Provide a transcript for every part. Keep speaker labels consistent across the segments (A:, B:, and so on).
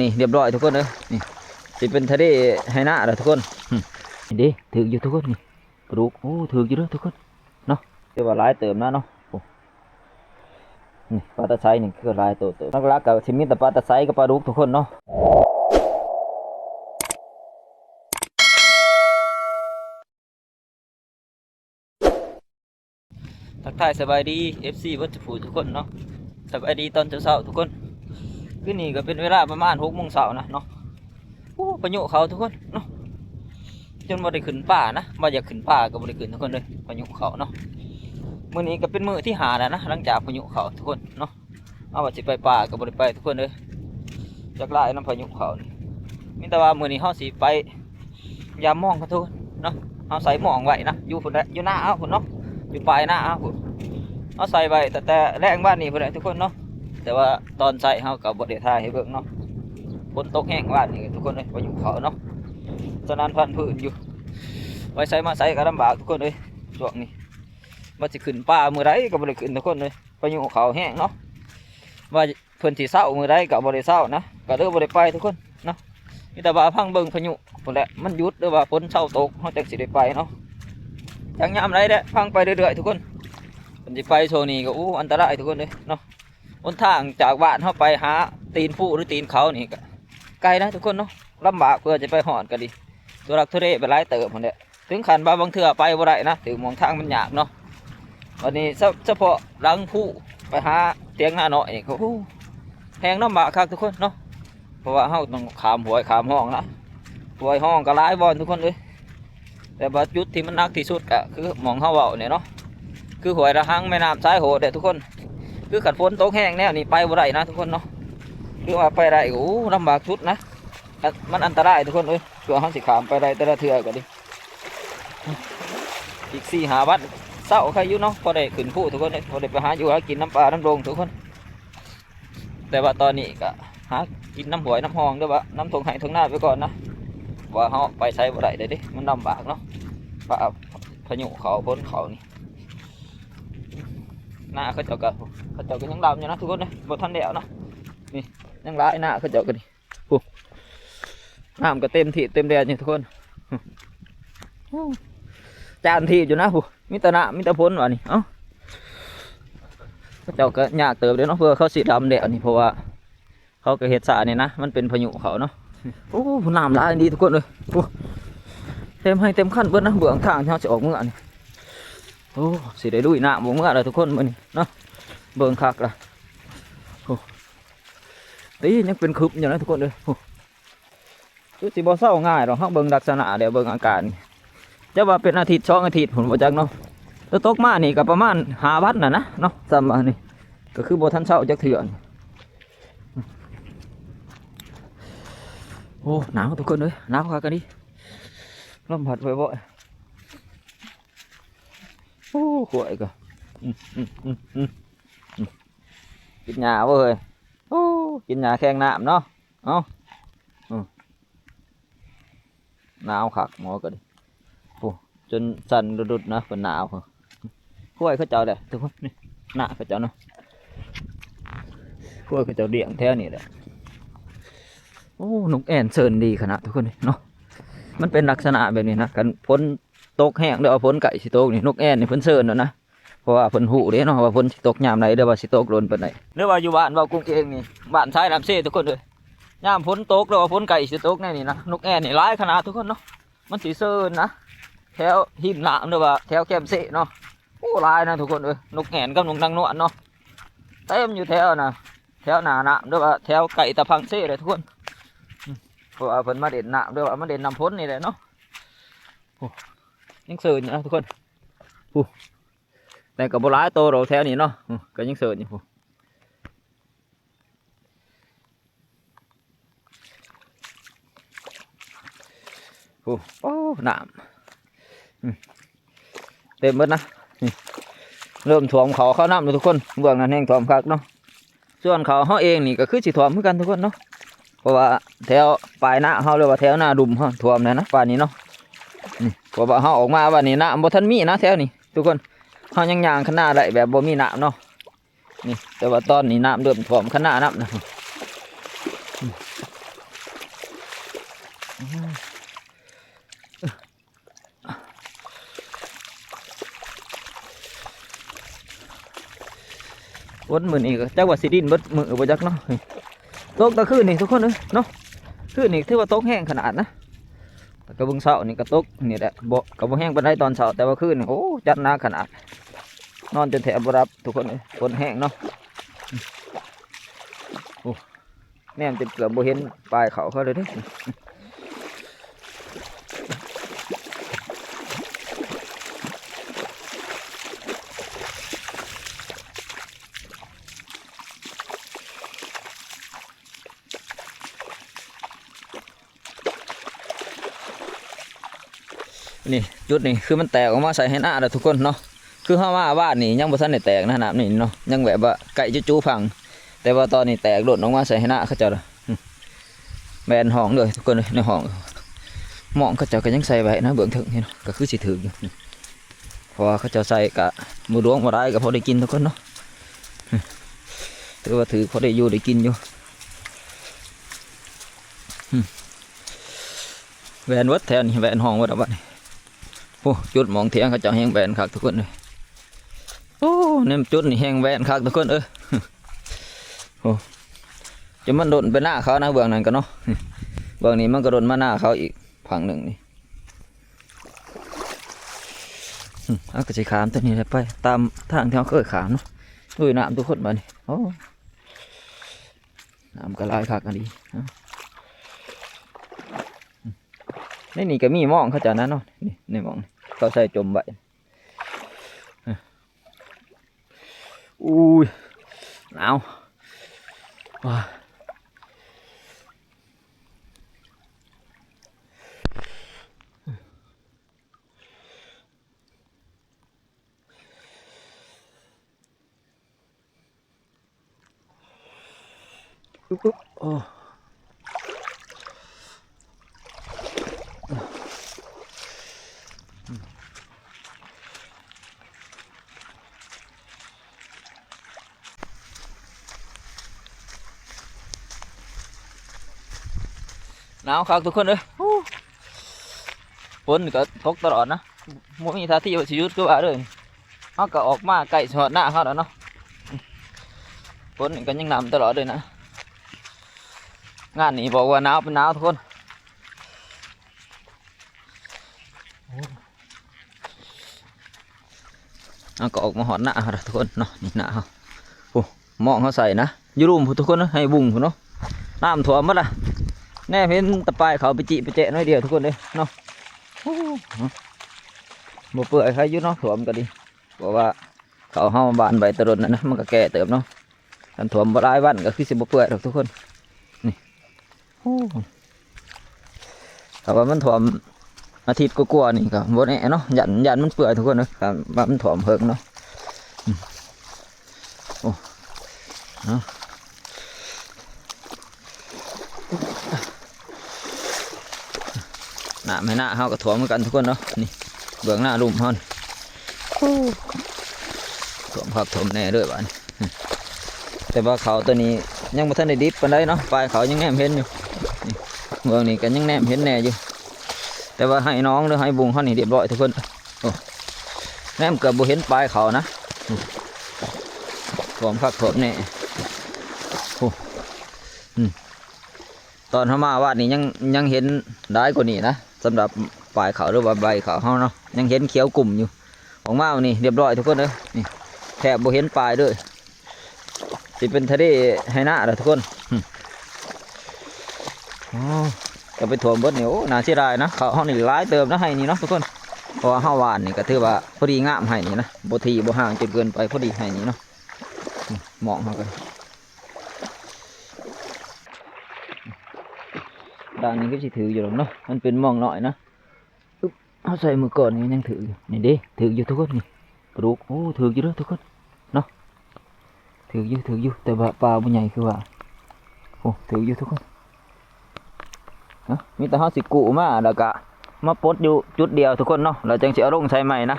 A: นี่เรียบร้อยทุกคนเลยนี่สิเป็นทะเลไหหน้าเลยทุกคนนี่ดิถืออยู่ทุกคนนี่ปลูกโอ้ถืออยู่ด้วยทุกคนเนาะเรียกว่าลายเติมนะเนาะนี่ปลาตะไซนี่คือลายตัวเติมนักรักกับชิมิตแต่ปลาตะไซกับปลาดุกทุกคนเนาะทักทายสบายดี FC วัตถุทุกคนเนาะสบายดีตอนเช้าทุกคนคืนนี้ก็เป็นเวลาประมาณ6 โมงเช้านะเนาะโอ้พายุเขาทุกคนเนาะจนบ่ได้ขึ้นป่านะบ่อยากขึ้นป่าก็บ่ได้ขึ้นทุกคนเลยพายุเขาเนาะมื้อนี้ก็เป็นมื้อที่5แล้วนะหลังจากพายุเขาทุกคนเนาะเอาว่าสิไปป่าก็บ่ได้ไปทุกคนเลยจากไล่น้ำพายุเขามีแต่ว่ามื้อนี้เฮาสิไปยามมองกันทุกคนเนาะเฮาใส่หมองไว้นะอยู่พุ่นแหละอยู่หน้าพุ่นเนาะอยู่ปลายหน้าพุ่นเอาใส่ไว้แต่แรงบ้านนี้พุ่นแหละทุกคนเนาะแต่ว่าตอนใส่เฮาก็บ่ได้ถ่ายให้เบิ่งเนาะฝนตกแห้งบ้านนี่ทุกคนเลยพายุเขาเนาะฉะนั้นพันธุ์พื้นอยู่ไว้ใส่มาใส่ก็ลำบากทุกคนเลยช่วงนี้ว่าจะขึ้นป่ามือไรก็บ่ได้ขึ้นทุกคนเลยพายุเขาแห้งเนาะว่าเพิ่นสิเศร้ามือไรก็บ่ได้เศร้านะก็เด้อบ่ได้ไปทุกคนเนาะมีแต่ว่าพังเบิ่งพายุพุ่นแหละมันหยุดหรือว่าฝนเศร้าตกเฮาจังสิได้ไปเนาะจังยามไรเด้พังไปเรื่อยๆทุกคนเพิ่นสิไปโซนี้ก็อู้อันตรายทุกคนเลยเนาะหนทางจากบ้านเฮาไปหาตีนผู้หรือตีนเขานี่ก็ไกลนะทุกคนเนาะลำบากเพื่อจะไปหอดก็ดีตัวรักทุเรศไปไล่เติบหมดเลยถึงขันบางเถื่อไปบ่ได้นะถือมองทางมันยากเนาะวันนี้เฉพาะรังผู้ไปหาเตียงหน้าหน่อยเขาแพงลำบากครับทุกคนเนาะเพราะว่าเฮาต้องขามหวยขามห้องนะหวยห้องก็หลายบอลทุกคนเลยแต่ว่าจุดที่มันนักที่สุดก็คือมองเฮาเบาเนี่ยเนาะคือหวยระหังแม่น้ำสายโหดเด็ดทุกคนคือขัดฝนตกแห้งแน่นี่ไปบ่ได้นะทุกคนเนาะคือว่าไปได้โอ้ลำบากชุดนะมันอันตรายทุกคนเอ้ยตัวเขาสิขามไปได้แต่ละเทือก็ดิอีก4-5 วันเศร้าใครอยู่เนาะพอได้ขึ้นผู้ทุกคนเลยพอได้ไปหาอยู่หากินน้ำปลาน้ำโรงทุกคนแต่ว่าตอนนี้ก็หากินน้ำหวยน้ำหองด้วยว่าน้ำทงไห้ทงหน้าไปก่อนนะว่าเขาไปใช้บ่ได้เลยดิมันลำบากเนาะพายุเขาพ้นเขานี่หน้าเขาเจ้าก็ยังดำอยู่นะทุกคนเลยบนทันเดียวนะนี่ยังร้ายหน้าเขาเจ้าก็ดิน้ำก็เต็มที่เต็มแดนอยู่ทุกคนจานที่อยู่นะผู้มิตรน้ำมิตรพ้นวะนี่เอ้าเขาเจ้าก็ยากเติบเดี๋ยวเนาะเพื่อเขาสีดำเดี๋ยวนี่เพราะว่าเขาก็เห็ดสาเนี่ยนะมันเป็นพายุเขาเนาะโอ้น้ำร้ายดีทุกคนเลยเต็มให้เต็มขั้นเบิ้ลนะเบื้องทางที่เขาจะออกเมื่อนี่โอ้สิได้ดุยน้ำบ่เมื่อไรทุกคนมันนี่เนาะเบื้องคักละโอ้ตียังเป็นคึบอยู่นะทุกคนเลยคือสิบ่เศร้าง่ายหรอกเขาเบิ่งลักษณะเดี๋ยวเบิ่งอาการจะว่าเป็นอาทิตย์2 อาทิตย์ผมบ่จักเนาะแล้วตกมานี่ก็ประมาณ5 วันน่ะนะเนาะซ้ำมานี่ก็คือบ่ทันเช้าจักเถื่อนโอ้หนาวทุกคนเลยหนาวคักกันดิลมพัดบ่อยๆโอ้ข่วยก็กินหญ้าเว้ยโอ้กินหญ้าแข้งน้ำเนาะเอ้าหนาวคักหมอก็ดิโอ้จนสั่นดุดๆนะเป็นหนาวข่วยเขาเจ้าเลยทุกคนนี่หน้าเขาเจ้าเนาะข่วยเขาเจ้าเดี่ยงแท้นี่แหละโอ้นกแอ่นเชิญดีขนาดทุกคนเนาะมันเป็นลักษณะแบบนี้นะกันพ้นตกแห้งเดี๋ยวเอาพ้นไก่สิโตกนี่นกแอ่นนี่เพิ่นเชิญแล้วนะเพราะว่าเพิ่นหูเด้เนาะว่าพ้นสิตกยามไหนเดี๋ยวว่าสิตกโดนปานไหนหรือว่าอยู่บ้านว่ากุ้งเองนี่บ้านชายน้ำเซ่ทุกคนเลยยามพ้นตกแล้วว่าพ้นไก่สิตกแน่นี่นะนกแอ่นนี่ร้ายขนาดทุกคนเนาะมันสีเชิญนะแถวหิมหนามหรือว่าแถวแคมเซ่เนาะโอ้ลายนะทุกคนนกแอ่นกับนกนางนวลเนาะเต็มอยู่แถวนะแถวหนาหนามหรือว่าแถวไก่ตะพังเซ่เลยทุกคนเพราะว่าเพิ่นมาเด่นหนามหรือว่ามาเด่นนำพ้นนี่แหละเนาะยังเสืออยู่นะทุกคนแต่กับโบราณโตเราแถวนี้เนาะก็ยังเสืออยู่โอ้หนามเต็มหมดนะเริ่มถ่วมเขาเข้าน้ำเลยทุกคนเบื้องนั้นแห้งถ่วมคักเนาะส่วนเขาเขาเองนี่ก็คือสิถ่วมเหมือนกันทุกคนเนาะเพราะว่าแถวปลายหน้าเขาเรียกว่าแถวหน้าดุมเขาถ่วมเลยนะป่านนี้เนาะเพราะว่าเขาออกมาวันนี้น้ำบ่ทันมีนะแถวนี้ทุกคนเขายังยางขนาดได้แบบบ่มีน้ำเนาะนี่แต่ว่าตอนนี้น้ำเริ่มถ่วมขนาดน้ำนะ วันมื้อนี้ก็จักว่าสิดินเบิดมื้อบ่จักเนาะตกตะคืนนี่ทุกคนเอ้ยเนาะคืนนี่ถือว่าตกแห้งขนาดนะแต่กระเบื้องเสานี่ก็ตกนี่แหละบ่ก็บ่แห้งปานใดตอนเช้าแต่ว่าคืนนี่โอ้จัดหนักขนาดนอนจนแทบบ่รับทุกคนเอ้ยฝนแห้งเนาะโอ้แม่นจนเกือบบ่เห็นปลายเขาเลยเด้นี่จุดนี่คือมันแตกออกมาใส่ให้หน้าแล้วทุกคนเนาะคือเข้ามาบ้านนี่ยังบ่ทันได้แตกนะน้ำนี่เนาะยังแบบว่าไก่จู่ๆพังแต่ว่าตอนนี้แตกหล่นออกมาใส่ให้หน้าเขาเจ้าแบนห้องเลยทุกคนเลยในห้องหมองเขาเจ้าก็ยังใส่ไว้นะเบื้องถึงนี่เนาะก็คือสิถืออยู่เพราะว่าเขาเจ้าใส่กะมือดวงมาได้ก็พอได้กินทุกคนเนาะถือว่าถือพอได้อยู่ได้กินอยู่แบนวัดแทนแบนห้องวัดอะไรบ้างโอ้จุดมองเทียงเขาจะแห้งแบนคักทุกคนเลยโอ้เนี่ยจุดนี่แห้งแบนคักทุกคนโอ้จะมันโดนไปหน้าเขานะเบื้องนั้นกันเนาะเบื้องนี้มันก็โดนมาหน้าเขาอีกฝั่งหนึ่งนี่เอากระชายขามตัวนี้ไปตามทางที่เขาเคยขามเนาะด้วยน้ำทุกคนมานี่โอ้น้ำกระไรคักกันดีนี่ก็มีมองเขาจะนั้นเนาะนี่ในมองเขาใส่จมไว้อุ้ยหนาวว้าโอ้หนาวครับทุกคนเลยฝนก็ตกตลอดนะไม่มีท่าทีว่าสิหยุดก็ว่าเลยเขาก็ออกมาไก่สอดหน้าเขาแล้วเนาะฝนก็ยังนำตลอดเลยนะงานนี้บอกว่าหนาวเป็นหนาวทุกคนเขาก็ออกมาหอดหน้าเขาทุกคนเนาะนี่หน้าเขาโอ้มองเขาใส่นะยูรุมทุกคนนะให้บุ้งเนาะน้ำท่วมมั้งล่ะแน่เห็นตะปายเขาไปจิไปเจ๊น้อยเดียวทุกคนเลยเนาะบ่เปื่อยใครยุ่เนาะถ่วมก็ดีบอกว่าเขาห้าบานใบตะรนนะมันก็แก่เติมเนาะกันถ่วมบ่ได้วันก็คือสิบ่เปื่อยหรอกทุกคนนี่แต่ว่ามันถ่วมอาทิตย์กว่าๆนี่ก็บ่แน่เนาะยันมันเปื่อยทุกคนนะครับว่ามันถ่วมเพิ่งเนาะโอ้เนาะหน้าไม่หน้าเขาก็ถ่วมเหมือนกันทุกคนเนาะนี่เบื้องหน้าลุ่มฮอนถ่วมพักถ่วมแน่ด้วยบ้านแต่ว่าเขาตัวนี้ยังไม่ทันได้ดิบปานใดเนาะปลายเขายังแนมเห็นอยู่เบื้องนี้ก็ยังแนมเห็นแน่อยู่แต่ว่าให้น้องหรือให้บุงเขานี่เรียบร้อยทุกคนโอ้แนมเกือบบ่เห็นปลายเขานะถ่วมพักถ่วมแน่โอ้ตอนเขามาวาดนี่ยังเห็นได้กว่านี้นะสำหรับปลายเขาหรือว่าใบเขาเขาเนาะยังเห็นเขียวกลุ่มอยู่ของมานี่เรียบร้อยทุกคนเลยนี่แทบบ่เห็นปลายด้วยสิเป็นทะเลให้หน้าเลยทุกคนจะไปถ่วมบดเหนียวน่าเสียดายนะเขานี่ร้ายเติมนะให้นี่เนาะทุกคนเพราะว่าห้าวานนี่ก็ถือว่าพอดีงามให้นี่นะบ่ทีบ่ห่างจนเกินไปพอดีให้นี่เนาะมองเขากันด้านนี้ก็จะถืออยู่หรอกเนาะมันเป็นมองหน่อยนะเอาใส่มือก่อนนี่ยังถืออยู่นี่ดิถืออยู่ทุกคนนี่ปลูกโอ้ถืออยู่ด้วยทุกคนเนาะถืออยู่แต่ว่าปลาบุญใหญ่คือว่าโอ้ถืออยู่ทุกคนนะมีแต่เขาสิกุมาแล้วก็มาปดอยู่จุดเดียวทุกคนเนาะเราจังจะเอาลงใส่ใหม่นะ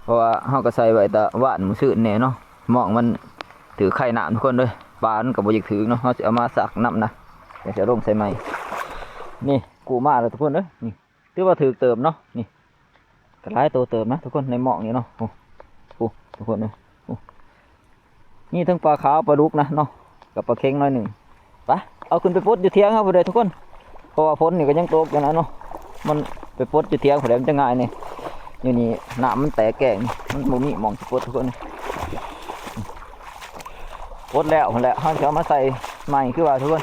A: เพราะว่าเขาก็ใส่ไว้แต่ว่านมือซื่อเนี่ยเนาะมองมันถือไข่หนามทุกคนเลยปลามันกับบอยากถือเนาะเขาจะเอามาสักน้ำนะจะลงใส่ใหม่ นี่กูมาแล้วทุกคนเด้อนี่ถือว่าถือเติมเนาะนี่กระไรตัวเติมนะทุกคนในหมองนี่เนาะโอ้โหทุกคนเลยโอ้นี่ทั้งปลาขาวปลาดุกนะเนาะกับปลาเค็งน้อยหนึ่งไปเอาขึ้นไปปลดอยู่เทียงครับพอดีทุกคนเพราะว่าฝนนี่ก็ยังตกอยู่นะเนาะมันไปปลดอยู่เทียงพอดีมันจะง่ายนี่อยู่นี่น้ำมันแตกแก่งมันบ่มีหมองจะปลดทุกคนปลดแล้วคนแหละเขาจะเอามาใส่ใหม่คือว่าทุกคน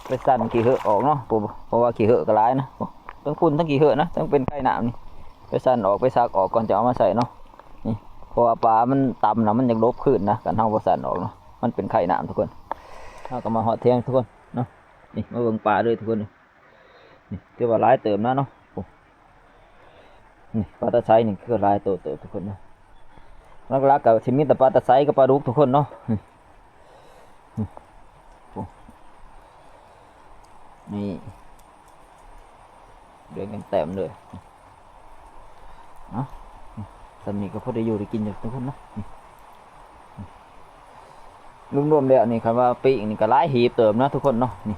A: ไปสั่นขี้เหอะออกเนาะเพราะว่าขี้เหอะก็ร้ายนะทั้งฝุ่นทั้งขี้เหอะนะทั้งเป็นไข่หนามนี่ไปสั่นออกไปซักออกก่อนจะเอามาใส่เนาะนี่เพราะว่าปลามันต่ำนะมันยังลบขึ้นนะกันเท่ากับสั่นออกเนาะมันเป็นไข่หนามทุกคนเราก็มาหอดเทียงทุกคนเนาะนี่มาเบิ่งปลาด้วยทุกคนนี่คือว่าร้ายเติมนะเนาะนี่ปลาตะไซนี่คือร้ายเติมทุกคนนะลักๆกับชิมิตแต่ปลาตะไซกับปลาดุกทุกคนเนาะนี่เดือนกันเต็มเลยเนาะสำนีก็พอได้อยู่ได้กินอยู่ทุกคนเนาะรวมๆแล้วนี่คำว่าปีกนี่ก็หลายหีบเติมนะทุกคนเนาะนี่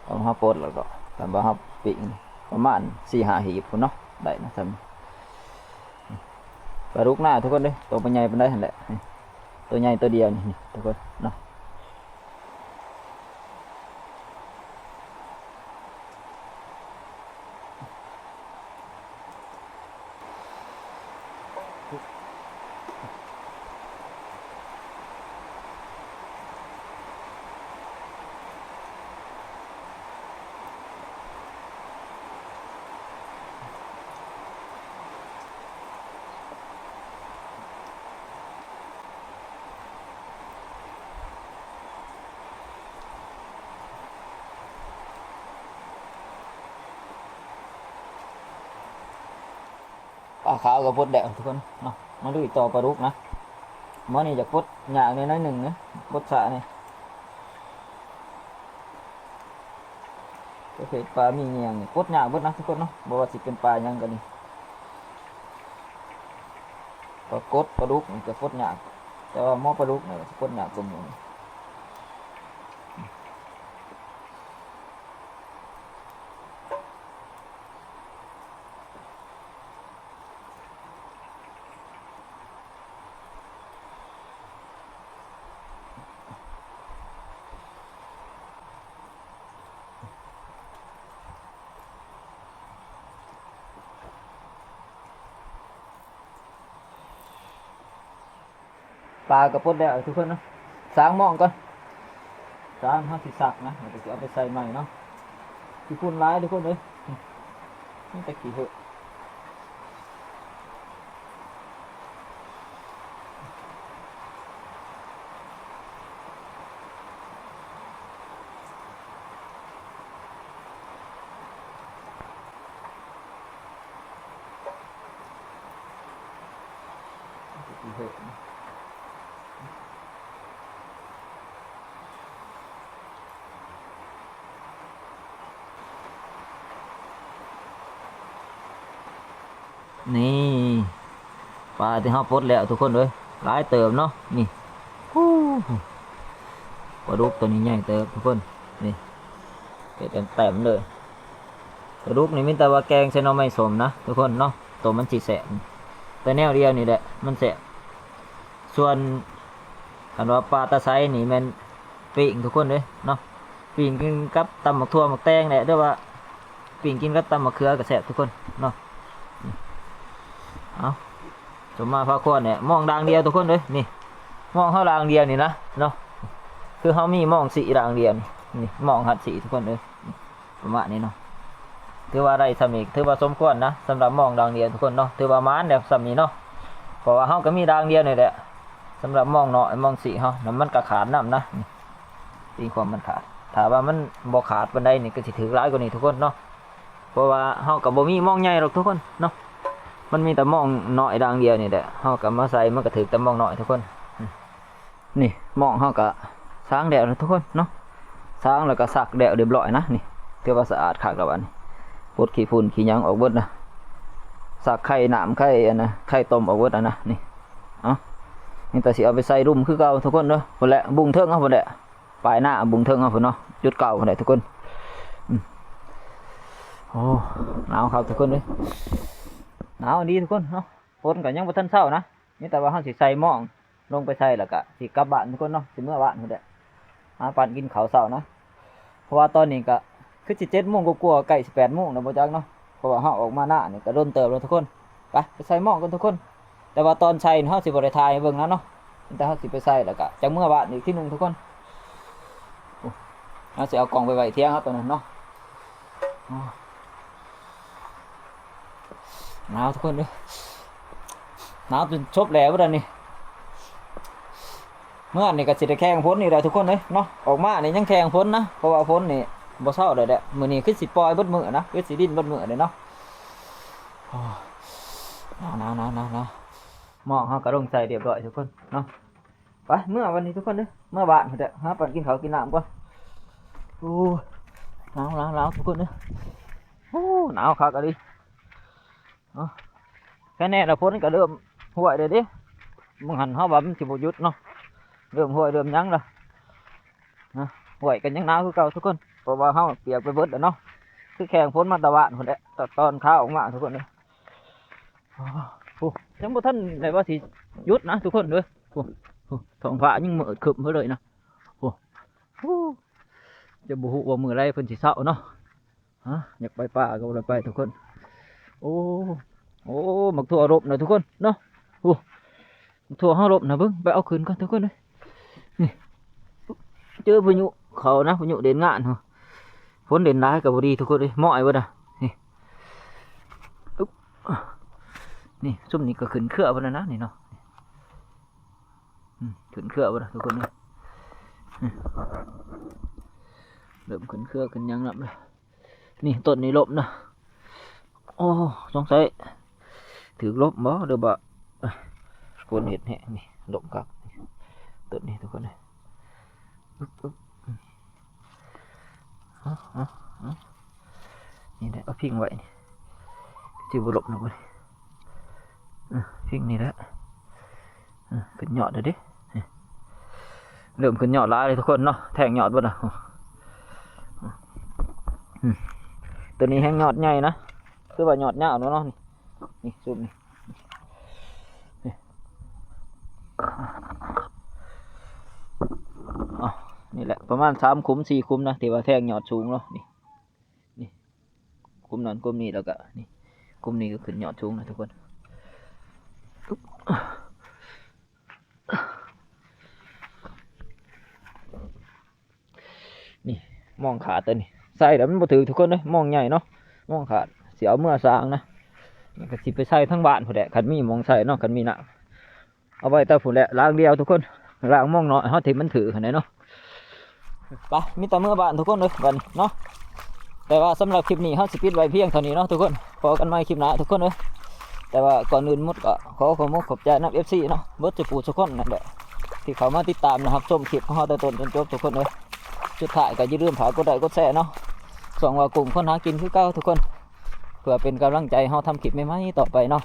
A: เอามาปลดแล้วก็ทำว่าครับปีกประมาณ4-5 หีบคนเนาะได้นะทำปลาดุกหน้าทุกคนเลยตัวใหญ่เป็นได้เห็นแหละตัวใหญ่ตัวเดียวนี่ทุกคนเนาะปลาขาวกับพดแดงทุกคนเนาะมาดูต่อปลาดุกนะมันนี่จะพดหยาเนี่ยน้อยหนึ่งนะพดสะนี่ก็คือปลามีเงียงนี่พดหยาพดนะทุกคนเนาะบอกว่าสิเป็นปลายังกันนี่ปลากดปลาดุกมันจะพดหยาแต่ว่าหม้อปลาดุกเนี่ยพดหยากลมอยู่ปลากระพดแล้วทุกคนเนาะสางมองก่อนสางห้าสิสักนะเดี๋ยวจะเอาไปใส่ใหม่เนาะขี้ฝุ่นร้ายทุกคนเลยนี่ตะกี้เหอะนี่ปลาที่เขาปลดแล้วทุกคนเลยร้ายเติมเนาะนี่ปลาดุกตัวนี้ใหญ่เติมทุกคนนี่เป็นเต็มเลยปลาดุกนี่มิแต่ว่าแกงใส่หน่อไม้สมนะทุกคนเนาะตัวมันสีแสบแต่แนวเดียวนี่แหละมันแสบส่วนอันว่าปลาตะไซนี่มันปิ่งทุกคนเลยเนาะปิ่งกินกับตำหมักทั่วหมักแตงแหละด้วยว่าปิ่งกินกับตำหมักเขือกับแสบทุกคนเนาะเอาสมมาพระควรเนี่ยมองด่างเดียวทุกคนเลยนี่มองเขาด่างเดียวนี่นะเนาะคือเขามีมองสีด่างเดียวนี่มองหัดสีทุกคนเลยประมาณนี้เนาะถือว่าได้สำนีถือว่าสมควรนะสำหรับมองด่างเดียวทุกคนเนาะถือว่าม้านแบบสำนีเนาะเพราะว่าเขาก็มีด่างเดียวนี่แหละสำหรับมองเนาะมองสีเขาน้ำมันกระขาดน้ำนะตีความมันขาดถ้าว่ามันบ่ขาดบันไดนี่ก็สิถือร้ายกว่านี้ทุกคนเนาะเพราะว่าเขากับบ่มีมองใหญ่หรอกทุกคนเนาะมันมีแต่มองหน่อยด่างเดียวนี่แหละเขากับมาใส่มันก็ถือแต่มองหน่อยทุกคนนี่มองเขากับสร้างแดดทุกคนเนาะสร้างแล้วก็สักแดดเรียบร้อยนะนี่เรียกว่าสะอาดขากระบาดปดขี้ฝุ่นขี้ยังออกเบิดนะสักไข่หนามไข่นะไข่ต้มออกเบิดนะนี่นี่แต่สิเอาไปใส่รุ่มคือเก่าทุกคนเนาะคนแหละบุงเทิงเอาคนแหละปลายหน้าบุงเทิงเอาคนเนาะจุดเก่าคนแหละทุกคน โอ้หนาวครับทุกคนเลยหนาวดีทุกคนเนาะฝนก็ยังบ่ทันเช้านะนี่แต่ว่าเฮาสิใส่หม้องลงไปใส่แล้วก็สิกลับบ้านทุกคนเนาะสิเมื่อบ้านพุ่นแหละหาปั่นกินข้าวเช้านะเพราะว่าตอนนี้ก็คือสิ7 โมงกว่าๆใกล้สิ8 โมงแล้วบ่จักเนาะเพราะว่าเฮาออกมาหน้านี่ก็โดนเติบแล้วทุกคนไปใส่หม้องกันทุกคนแต่ว่าตอนใส่เฮาสิบ่ได้ถ่ายให้เบิ่งนะเนาะแต่เฮาสิไปใส่แล้วก็จังเมื่อบ้านอีกทีนึงทุกคนเฮาสิเอากล่องไปไว้เที่ยงครับตอนนั้นเนาะหนาวทุกคนเลยหนาวจนชบแหลวแล้วนี่เมื่อนี่ก็สิได้แข่งพ้นนี่แหละทุกคนเลยเนาะออกมานี่ยังแข่งพ้นนะเพราะว่าพ้นนี่บ่เศร้าเลยแหละมื้อนี้คือสิปล่อยเบิดมื้อนะคือสิดิ้นเบิดมื้อเลยเนาะหนาวหม้อเฮาก็ลงใส่เรียบร้อยทุกคนเนาะไปเมื่อวันนี้ทุกคนเด้อเมื่อบ้านเถอะหาปั่นกินข้าวกินน้ำก่อนโอ้หนาวทุกคนเด้อโอ้หนาวคักอะดิแค่นี้เราพ้นก็เริ่มห่วยเลยดิมึงหันเขาแบบมันสิบหยุดเนาะเริ่มห่วยเริ่มยั้งละนะห่วยกันยังหนาวคือเก่าทุกคนเพราะว่าเขาเปียกไปเบิดแล้วเนาะคือแข่งพ้นมาตะวันคนเดียวตอนข้าวออกมาทุกคนเลยโอ้ยังบ่ท่านไหนว่าสิหยุดนะทุกคนเลยโอ้ท้องฟ้ายังมืดครึ้มเพื่อเลยนะโอ้จะบุหุว่ามือไรเพิ่นสิเศร้าเนาะอยากไปป่าก็ไปทุกคนโอ้หมักถั่วรบนะทุกคนเนาะโอ้หมักถั่วห้ารบนะเพิ่งไปเอาคืนก่อนทุกคนเลยนี่เจอพายุเขานะพายุเด่นงานเหรอฝนเด่นร้ายกับบดีทุกคนเลยหม้อยเว้ยนะนี่ซุ่มนี่ก็ขึ้นเครือเว้ยนะนี่เนาะขึ้นเครือเว้ยทุกคนเลยเริ่มขึ้นเครือขึ้นยังแล้วนี่ต้นนี้ลบนะโอ้สงสัยถือลบบ่เดี๋ยวบ่คนเห็ดแหงนี่ลบกับต้นนี้ทุกคนเลยนี่แหละเอาพิงไว้ที่บุลบนะบ่พิงนี่แหละขึ้นยอดเลยดิเริ่มขึ้นยอดร้ายเลยทุกคนเนาะแทงยอดบ่นะตัวนี้แห้งยอดใหญ่นะคือว่ายอดยาวเนาะนี่ซุ่มนี่แหละประมาณ3 คุ้ม 4 คุ้มนะที่ว่าแทงยอดสูงเนาะนี่คุ้มนั้นคุ้มนี้แล้วก็นี่คุ้มนี้ก็ขึ้นยอดสูงนะทุกคนนี่มองขาดตัวนี้ใส่แล้วมันบ่ถือทุกคนเลยมองใหญ่เนาะมองขาดเสียเมื่อสร้างนะมันก็สิไปใส่ทั้งบ้านผู้ใดคันมีมองใส่เนาะคันมีน้ำเอาไว้แต่ผู้ใดล้างเดียวทุกคนล้างมองน้อยเฮาที่มันถือขนาดไหนเนาะไปมีแต่เมื่อบ้านทุกคนเลยวันเนาะแต่ว่าสำหรับคลิปนี้เฮาสิปิดไว้เพียงเท่านี้เนาะทุกคนพอกันใหม่คลิปหน้าทุกคนเลยแต่ว่าก่อนอื่นหมดก็ขอบใจนัก FC เนาะเบิดจะปูทุกคนนั่นแหละที่เขามาติดตามนะครับชมคลิปของเฮาแต่ต้นจนจบทุกคนเลยสุดท้ายก็อย่าลืมฝากกดไลค์กดแชร์เนาะส่งว่ากลุ่มคนหากินคือเก่าทุกคนเพื่อเป็นกำลังใจเฮาทำคลิปใหม่ๆต่อไปเนาะ